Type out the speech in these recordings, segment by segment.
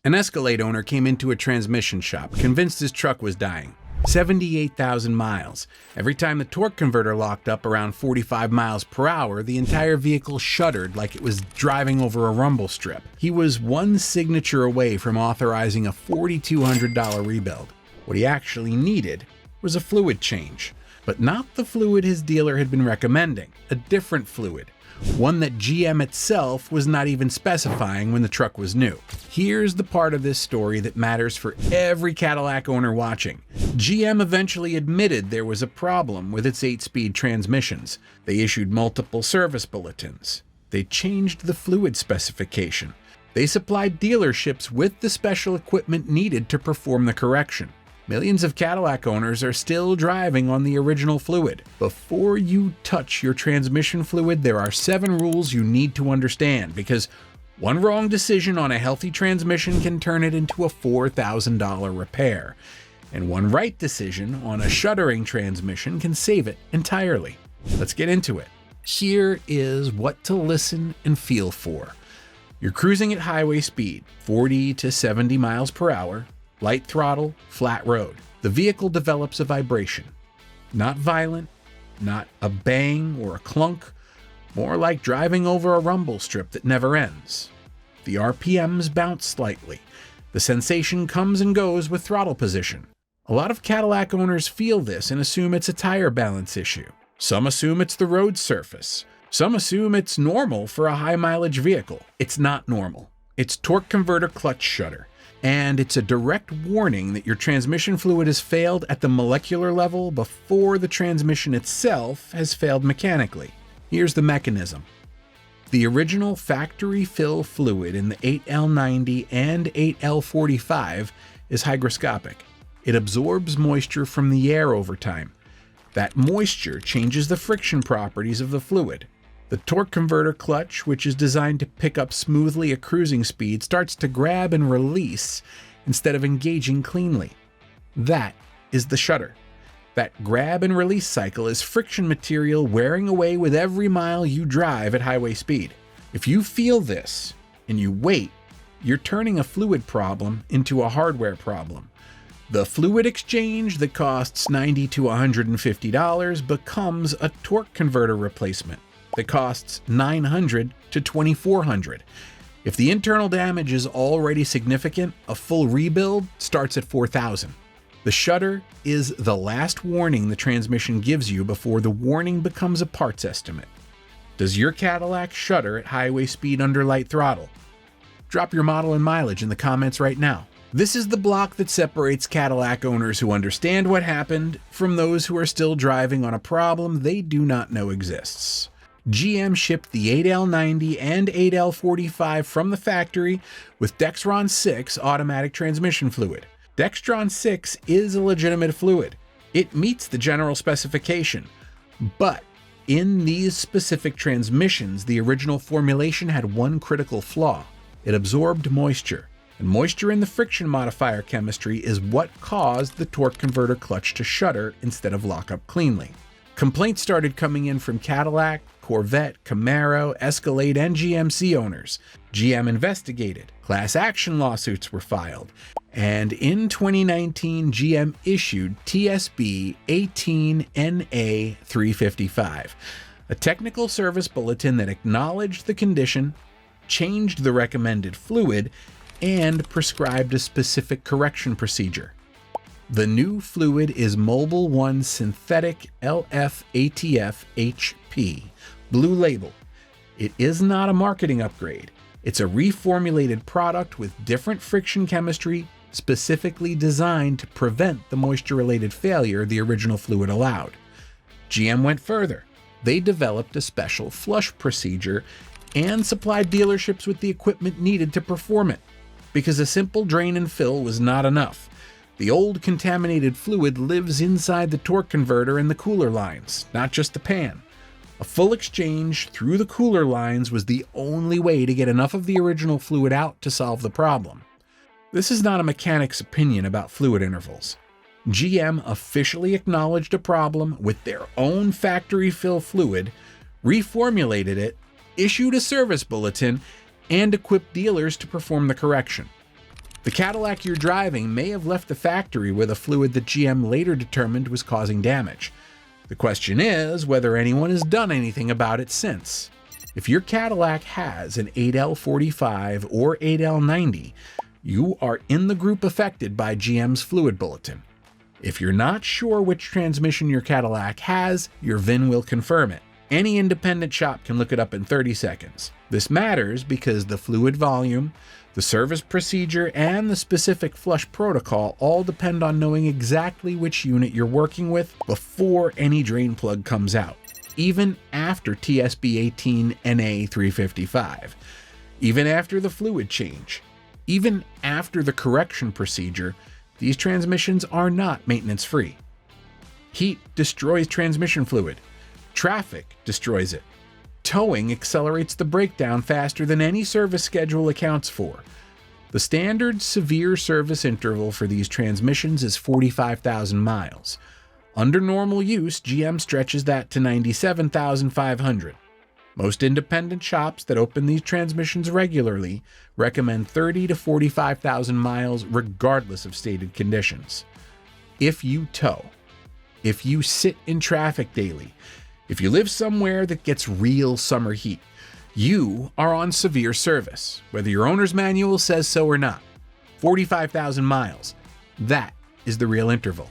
An Escalade owner came into a transmission shop, convinced his truck was dying. 78,000 miles. Every time the torque converter locked up around 45 miles per hour, the entire vehicle shuddered like it was driving over a rumble strip. He was one signature away from authorizing a $4,200 rebuild. What he actually needed was a fluid change, but not the fluid his dealer had been recommending, a different fluid. One that GM itself was not even specifying when the truck was new. Here's the part of this story that matters for every Cadillac owner watching. GM eventually admitted there was a problem with its 8-speed transmissions. They issued multiple service bulletins. They changed the fluid specification. They supplied dealerships with the special equipment needed to perform the correction. Millions of Cadillac owners are still driving on the original fluid. Before you touch your transmission fluid, there are 7 rules you need to understand, because one wrong decision on a healthy transmission can turn it into a $4,000 repair, and one right decision on a shuddering transmission can save it entirely. Let's get into it. Here is what to listen and feel for. You're cruising at highway speed, 40 to 70 miles per hour. Light throttle, flat road. The vehicle develops a vibration. Not violent, not a bang or a clunk, more like driving over a rumble strip that never ends. The RPMs bounce slightly. The sensation comes and goes with throttle position. A lot of Cadillac owners feel this and assume it's a tire balance issue. Some assume it's the road surface. Some assume it's normal for a high mileage vehicle. It's not normal. It's torque converter clutch shudder. And it's a direct warning that your transmission fluid has failed at the molecular level before the transmission itself has failed mechanically. Here's the mechanism. The original factory fill fluid in the 8L90 and 8L45 is hygroscopic. It absorbs moisture from the air over time. That moisture changes the friction properties of the fluid. The torque converter clutch, which is designed to pick up smoothly at cruising speed, starts to grab and release instead of engaging cleanly. That is the shudder. That grab and release cycle is friction material wearing away with every mile you drive at highway speed. If you feel this and you wait, you're turning a fluid problem into a hardware problem. The fluid exchange that costs $90 to $150 becomes a torque converter replacement that costs $900 to $2,400. If the internal damage is already significant, a full rebuild starts at $4,000. The shudder is the last warning the transmission gives you before the warning becomes a parts estimate. Does your Cadillac shudder at highway speed under light throttle? Drop your model and mileage in the comments right now. This is the block that separates Cadillac owners who understand what happened from those who are still driving on a problem they do not know exists. GM shipped the 8L90 and 8L45 from the factory with Dexron 6 automatic transmission fluid. Dexron 6 is a legitimate fluid. It meets the general specification. But in these specific transmissions, the original formulation had one critical flaw. It absorbed moisture. And moisture in the friction modifier chemistry is what caused the torque converter clutch to shudder instead of lock up cleanly. Complaints started coming in from Cadillac, Corvette, Camaro, Escalade, and GMC owners. GM investigated. Class action lawsuits were filed. And in 2019, GM issued TSB 18NA 355, a technical service bulletin that acknowledged the condition, changed the recommended fluid, and prescribed a specific correction procedure. The new fluid is Mobil 1 Synthetic LF-ATF HP, blue label. It is not a marketing upgrade. It's a reformulated product with different friction chemistry specifically designed to prevent the moisture-related failure the original fluid allowed. GM went further. They developed a special flush procedure and supplied dealerships with the equipment needed to perform it, because a simple drain and fill was not enough. The old contaminated fluid lives inside the torque converter and the cooler lines, not just the pan. A full exchange through the cooler lines was the only way to get enough of the original fluid out to solve the problem. This is not a mechanic's opinion about fluid intervals. GM officially acknowledged a problem with their own factory fill fluid, reformulated it, issued a service bulletin, and equipped dealers to perform the correction. The Cadillac you're driving may have left the factory with a fluid that GM later determined was causing damage. The question is whether anyone has done anything about it since. If your Cadillac has an 8L45 or 8L90, you are in the group affected by GM's fluid bulletin. If you're not sure which transmission your Cadillac has, your VIN will confirm it. Any independent shop can look it up in 30 seconds. This matters because the fluid volume, the service procedure, and the specific flush protocol all depend on knowing exactly which unit you're working with before any drain plug comes out, even after TSB 18 NA 355, even after the fluid change, even after the correction procedure. These transmissions are not maintenance-free. Heat destroys transmission fluid. Traffic destroys it. Towing accelerates the breakdown faster than any service schedule accounts for. The standard severe service interval for these transmissions is 45,000 miles. Under normal use, GM stretches that to 97,500. Most independent shops that open these transmissions regularly recommend 30 to 45,000 miles regardless of stated conditions. If you tow, if you sit in traffic daily, if you live somewhere that gets real summer heat, you are on severe service, whether your owner's manual says so or not. 45,000 miles. That is the real interval.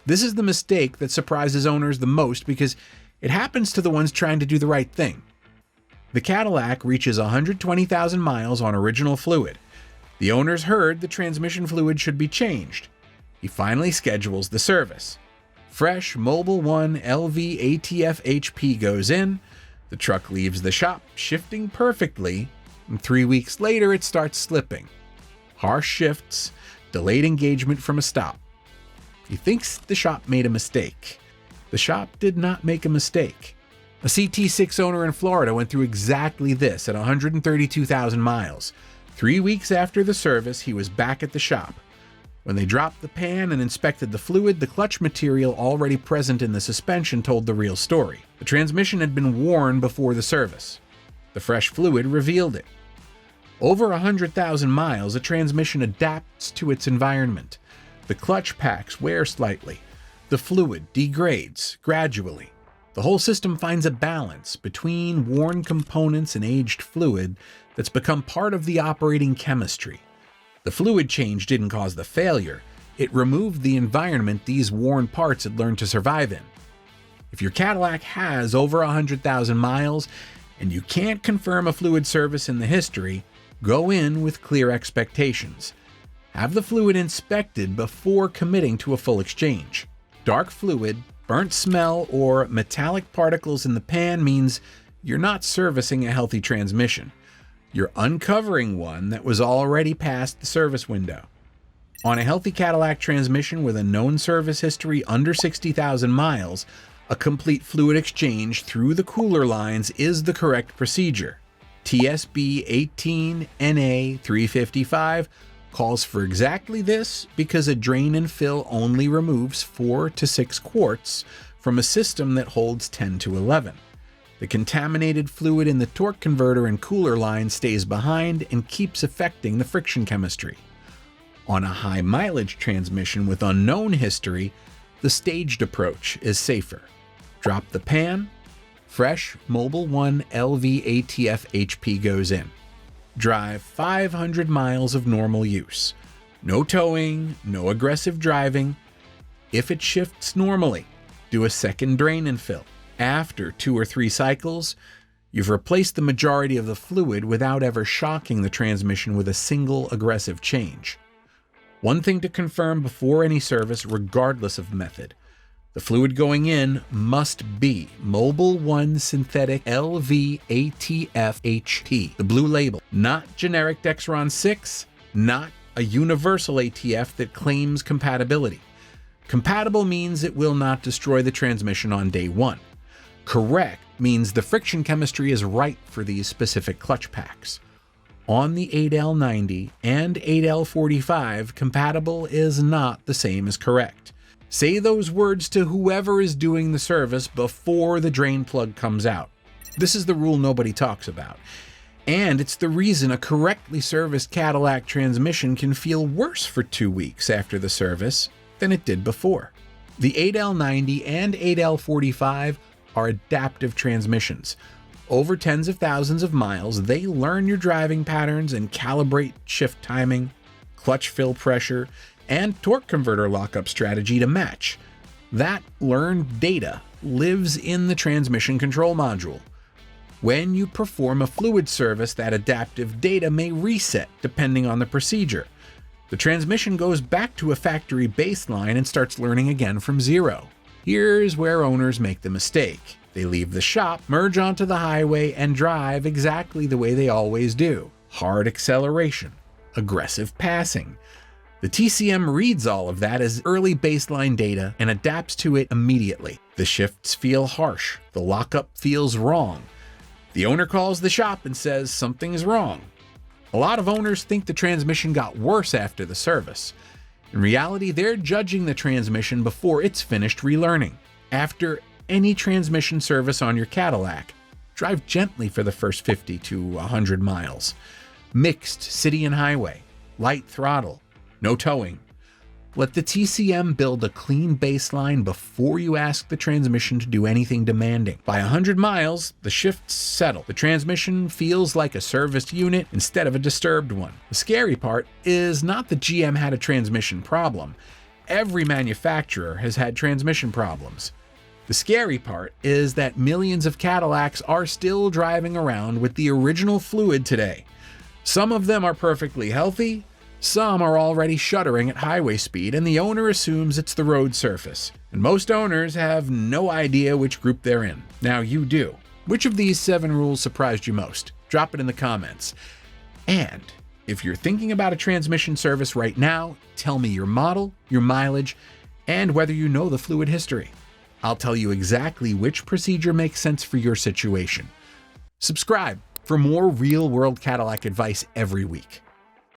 This is the mistake that surprises owners the most because it happens to the ones trying to do the right thing. The Cadillac reaches 120,000 miles on original fluid. The owners heard the transmission fluid should be changed. He finally schedules the service. Fresh Mobil 1 LV ATF HP goes in. The truck leaves the shop, shifting perfectly, and 3 weeks later it starts slipping. Harsh shifts, delayed engagement from a stop. He thinks the shop made a mistake. The shop did not make a mistake. A CT6 owner in Florida went through exactly this at 132,000 miles. 3 weeks after the service, he was back at the shop. When they dropped the pan and inspected the fluid, the clutch material already present in the suspension told the real story. The transmission had been worn before the service. The fresh fluid revealed it. Over 100,000 miles, a transmission adapts to its environment. The clutch packs wear slightly. The fluid degrades gradually. The whole system finds a balance between worn components and aged fluid that's become part of the operating chemistry. The fluid change didn't cause the failure. It removed the environment these worn parts had learned to survive in. If your Cadillac has over 100,000 miles and you can't confirm a fluid service in the history, go in with clear expectations. Have the fluid inspected before committing to a full exchange. Dark fluid, burnt smell, or metallic particles in the pan means you're not servicing a healthy transmission. You're uncovering one that was already past the service window. On a healthy Cadillac transmission with a known service history under 60,000 miles, a complete fluid exchange through the cooler lines is the correct procedure. TSB 18 NA 355 calls for exactly this because a drain and fill only removes 4 to 6 quarts from a system that holds 10 to 11. The contaminated fluid in the torque converter and cooler line stays behind and keeps affecting the friction chemistry. On a high mileage transmission with unknown history, the staged approach is safer. Drop the pan, fresh Mobil 1 LV ATF HP goes in. Drive 500 miles of normal use. No towing, no aggressive driving. If it shifts normally, do a second drain and fill. After 2 or 3 cycles, you've replaced the majority of the fluid without ever shocking the transmission with a single aggressive change. One thing to confirm before any service, regardless of method. The fluid going in must be Mobil 1 Synthetic LV ATF HP, the blue label, not generic Dexron 6, not a universal ATF that claims compatibility. Compatible means it will not destroy the transmission on day one. Correct means the friction chemistry is right for these specific clutch packs. On the 8L90 and 8L45, compatible is not the same as correct. Say those words to whoever is doing the service before the drain plug comes out. This is the rule nobody talks about. And it's the reason a correctly serviced Cadillac transmission can feel worse for 2 weeks after the service than it did before. The 8L90 and 8L45 are adaptive transmissions. Over tens of thousands of miles, they learn your driving patterns and calibrate shift timing, clutch fill pressure, and torque converter lockup strategy to match. That learned data lives in the transmission control module. When you perform a fluid service, that adaptive data may reset depending on the procedure. The transmission goes back to a factory baseline and starts learning again from zero. Here's where owners make the mistake. They leave the shop, merge onto the highway, and drive exactly the way they always do. Hard acceleration, aggressive passing. The TCM reads all of that as early baseline data and adapts to it immediately. The shifts feel harsh. The lockup feels wrong. The owner calls the shop and says something's wrong. A lot of owners think the transmission got worse after the service. In reality, they're judging the transmission before it's finished relearning. After any transmission service on your Cadillac, drive gently for the first 50 to 100 miles. Mixed city and highway, light throttle, no towing. Let the TCM build a clean baseline before you ask the transmission to do anything demanding. By 100 miles, the shifts settle. The transmission feels like a serviced unit instead of a disturbed one. The scary part is not that GM had a transmission problem. Every manufacturer has had transmission problems. The scary part is that millions of Cadillacs are still driving around with the original fluid today. Some of them are perfectly healthy. Some are already shuddering at highway speed, and the owner assumes it's the road surface. And most owners have no idea which group they're in. Now you do. Which of these 7 rules surprised you most? Drop it in the comments. And if you're thinking about a transmission service right now, tell me your model, your mileage, and whether you know the fluid history. I'll tell you exactly which procedure makes sense for your situation. Subscribe for more real-world Cadillac advice every week.